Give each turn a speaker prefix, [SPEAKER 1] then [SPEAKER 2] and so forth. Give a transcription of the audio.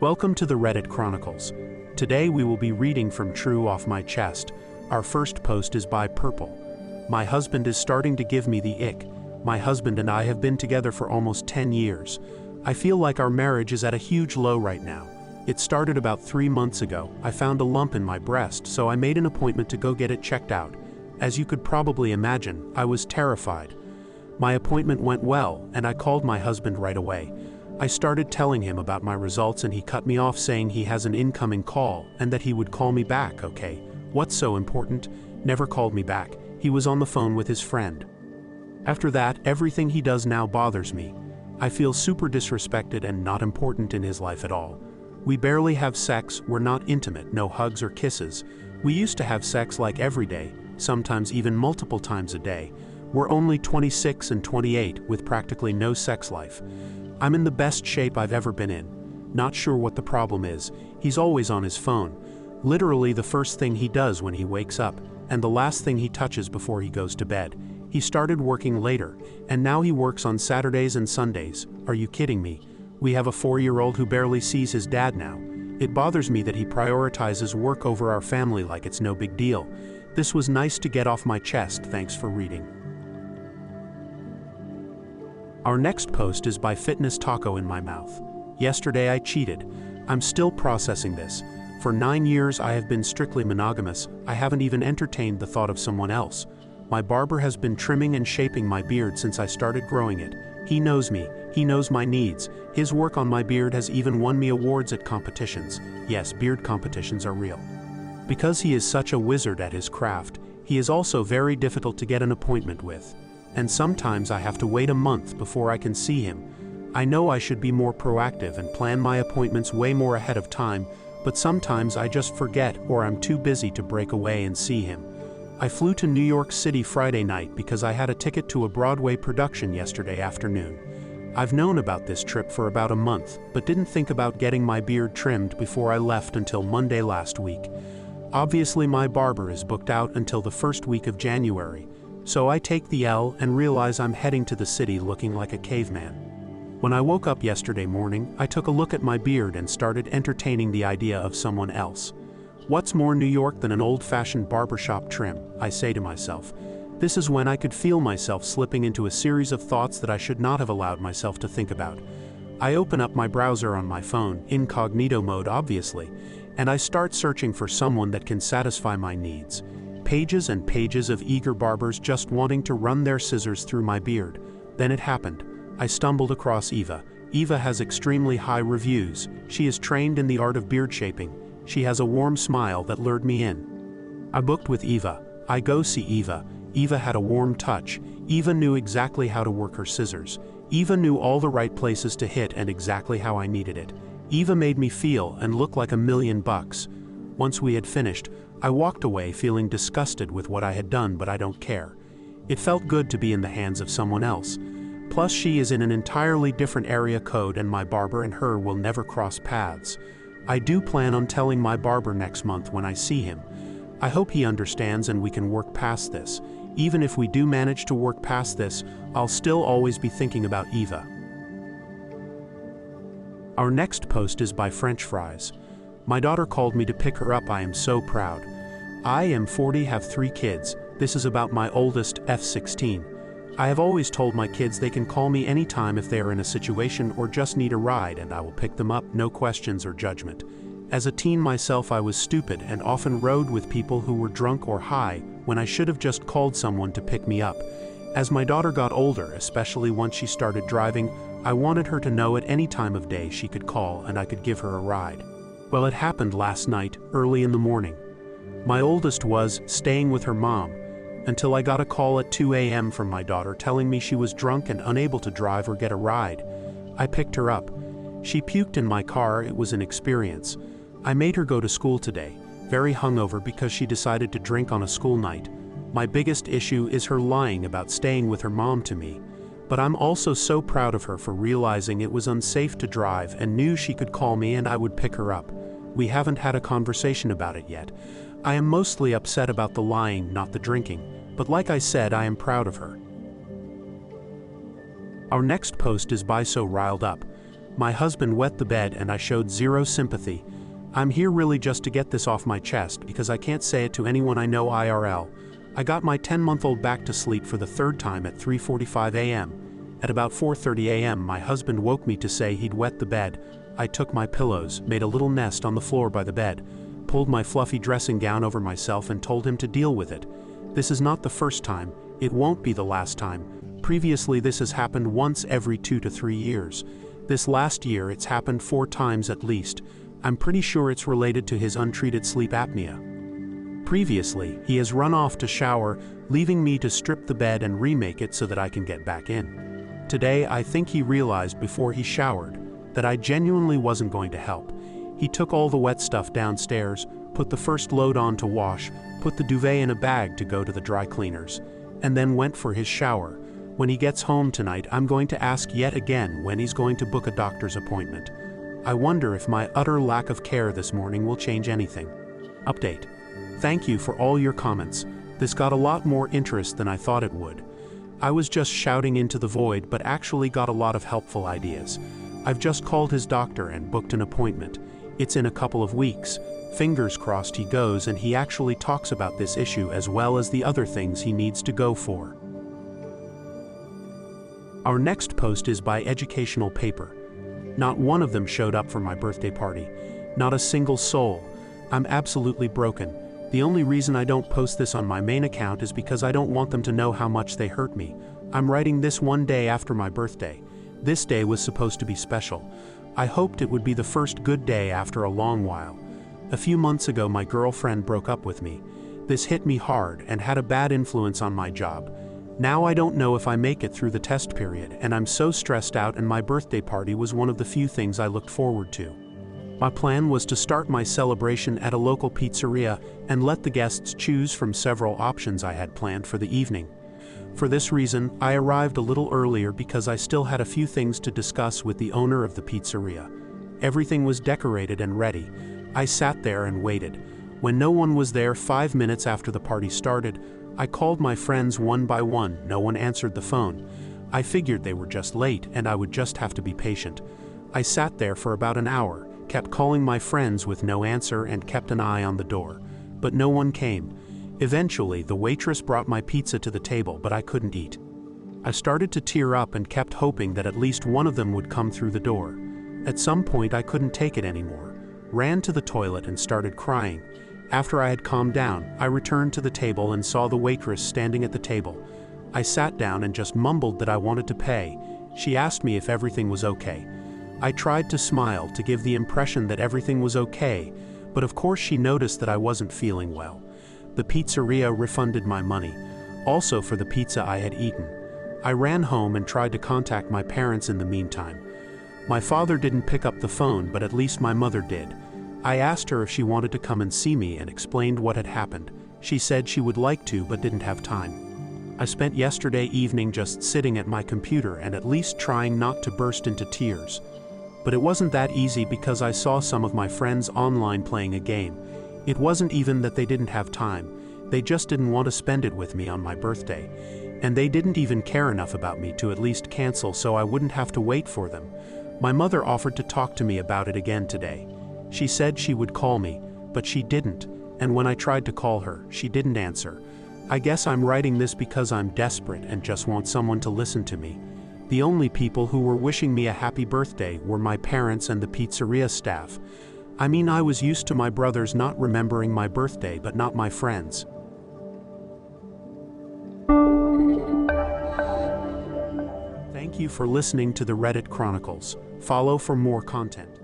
[SPEAKER 1] Welcome to the Reddit Chronicles. Today we will be reading from True Off My Chest. Our first post is by Purple. My husband is starting to give me the ick. My husband and I have been together for almost 10 years. I feel like our marriage is at a huge low right now. It started about 3 months ago. I found a lump in my breast, so I made an appointment to go get it checked out. As you could probably imagine, I was terrified. My appointment went well, and I called my husband right away. I started telling him about my results and he cut me off saying he has an incoming call and that he would call me back. Okay, what's so important? Never called me back. He was on the phone with his friend. After that, everything he does now bothers me. I feel super disrespected and not important in his life at all. We barely have sex, we're not intimate, no hugs or kisses. We used to have sex like every day, sometimes even multiple times a day. We're only 26 and 28 with practically no sex life. I'm in the best shape I've ever been in. Not sure what the problem is. He's always on his phone. Literally the first thing he does when he wakes up, and the last thing he touches before he goes to bed. He started working later, and now he works on Saturdays and Sundays. Are you kidding me? We have a 4-year-old who barely sees his dad now. It bothers me that he prioritizes work over our family like it's no big deal. This was nice to get off my chest. Thanks for reading. Our next post is by Fitness Taco in My Mouth. Yesterday I cheated. I'm still processing this. For 9 years I have been strictly monogamous. I haven't even entertained the thought of someone else. My barber has been trimming and shaping my beard since I started growing it. He knows me. He knows my needs. His work on my beard has even won me awards at competitions. Yes, beard competitions are real. Because he is such a wizard at his craft, he is also very difficult to get an appointment with. And sometimes I have to wait a month before I can see him. I know I should be more proactive and plan my appointments way more ahead of time, but sometimes I just forget or I'm too busy to break away and see him. I flew to New York City Friday night because I had a ticket to a Broadway production yesterday afternoon. I've known about this trip for about a month, but didn't think about getting my beard trimmed before I left until Monday last week. Obviously my barber is booked out until the first week of January. So I take the L and realize I'm heading to the city looking like a caveman. When I woke up yesterday morning, I took a look at my beard and started entertaining the idea of someone else. What's more New York than an old-fashioned barbershop trim, I say to myself. This is when I could feel myself slipping into a series of thoughts that I should not have allowed myself to think about. I open up my browser on my phone, incognito mode obviously, and I start searching for someone that can satisfy my needs. Pages and pages of eager barbers just wanting to run their scissors through my beard. Then it happened. I stumbled across Eva. Eva has extremely high reviews. She is trained in the art of beard shaping. She has a warm smile that lured me in. I booked with Eva. I go see Eva. Eva had a warm touch. Eva knew exactly how to work her scissors. Eva knew all the right places to hit and exactly how I needed it. Eva made me feel and look like $1,000,000. Once we had finished, I walked away feeling disgusted with what I had done, but I don't care. It felt good to be in the hands of someone else. Plus she is in an entirely different area code and my barber and her will never cross paths. I do plan on telling my barber next month when I see him. I hope he understands and we can work past this. Even if we do manage to work past this, I'll still always be thinking about Eva. Our next post is by French Fries. My daughter called me to pick her up. I am so proud. I am 40, have 3 kids. This is about my oldest, F16. I have always told my kids they can call me anytime if they are in a situation or just need a ride and I will pick them up, no questions or judgment. As a teen myself I was stupid and often rode with people who were drunk or high when I should have just called someone to pick me up. As my daughter got older, especially once she started driving, I wanted her to know at any time of day she could call and I could give her a ride. Well, it happened last night, early in the morning. My oldest was staying with her mom until I got a call at 2 a.m. from my daughter telling me she was drunk and unable to drive or get a ride. I picked her up. She puked in my car. It was an experience. I made her go to school today, very hungover because she decided to drink on a school night. My biggest issue is her lying about staying with her mom to me. But I'm also so proud of her for realizing it was unsafe to drive and knew she could call me and I would pick her up. We haven't had a conversation about it yet. I am mostly upset about the lying, not the drinking, but like I said, I am proud of her. Our next post is by So Riled Up. My husband wet the bed and I showed zero sympathy. I'm here really just to get this off my chest because I can't say it to anyone I know IRL. I got my 10-month-old back to sleep for the third time at 3:45 a.m. At about 4:30 a.m. my husband woke me to say he'd wet the bed. I took my pillows, made a little nest on the floor by the bed, pulled my fluffy dressing gown over myself and told him to deal with it. This is not the first time, it won't be the last time. Previously this has happened once every 2 to 3 years. This last year it's happened 4 times at least. I'm pretty sure it's related to his untreated sleep apnea. Previously, he has run off to shower, leaving me to strip the bed and remake it so that I can get back in. Today, I think he realized before he showered that I genuinely wasn't going to help. He took all the wet stuff downstairs, put the first load on to wash, put the duvet in a bag to go to the dry cleaners, and then went for his shower. When he gets home tonight, I'm going to ask yet again when he's going to book a doctor's appointment. I wonder if my utter lack of care this morning will change anything. Update. Thank you for all your comments. This got a lot more interest than I thought it would. I was just shouting into the void but actually got a lot of helpful ideas. I've just called his doctor and booked an appointment. It's in a couple of weeks. Fingers crossed he goes and he actually talks about this issue as well as the other things he needs to go for. Our next post is by Educational Paper. Not one of them showed up for my birthday party. Not a single soul. I'm absolutely broken. The only reason I don't post this on my main account is because I don't want them to know how much they hurt me. I'm writing this one day after my birthday. This day was supposed to be special. I hoped it would be the first good day after a long while. A few months ago my girlfriend broke up with me. This hit me hard and had a bad influence on my job. Now I don't know if I make it through the test period and I'm so stressed out, and my birthday party was one of the few things I looked forward to. My plan was to start my celebration at a local pizzeria and let the guests choose from several options I had planned for the evening. For this reason, I arrived a little earlier because I still had a few things to discuss with the owner of the pizzeria. Everything was decorated and ready. I sat there and waited. When no one was there 5 minutes after the party started, I called my friends one by one. No one answered the phone. I figured they were just late and I would just have to be patient. I sat there for about an hour, kept calling my friends with no answer and kept an eye on the door. But no one came. Eventually, the waitress brought my pizza to the table, but I couldn't eat. I started to tear up and kept hoping that at least one of them would come through the door. At some point, I couldn't take it anymore. Ran to the toilet and started crying. After I had calmed down, I returned to the table and saw the waitress standing at the table. I sat down and just mumbled that I wanted to pay. She asked me if everything was okay. I tried to smile to give the impression that everything was okay, but of course she noticed that I wasn't feeling well. The pizzeria refunded my money, also for the pizza I had eaten. I ran home and tried to contact my parents in the meantime. My father didn't pick up the phone, but at least my mother did. I asked her if she wanted to come and see me and explained what had happened. She said she would like to, but didn't have time. I spent yesterday evening just sitting at my computer and at least trying not to burst into tears. But it wasn't that easy because I saw some of my friends online playing a game. It wasn't even that they didn't have time. They just didn't want to spend it with me on my birthday. And they didn't even care enough about me to at least cancel so I wouldn't have to wait for them. My mother offered to talk to me about it again today. She said she would call me, but she didn't, and when I tried to call her, she didn't answer. I guess I'm writing this because I'm desperate and just want someone to listen to me. The only people who were wishing me a happy birthday were my parents and the pizzeria staff. I mean, I was used to my brothers not remembering my birthday, but not my friends. Thank you for listening to the Reddit Chronicles. Follow for more content.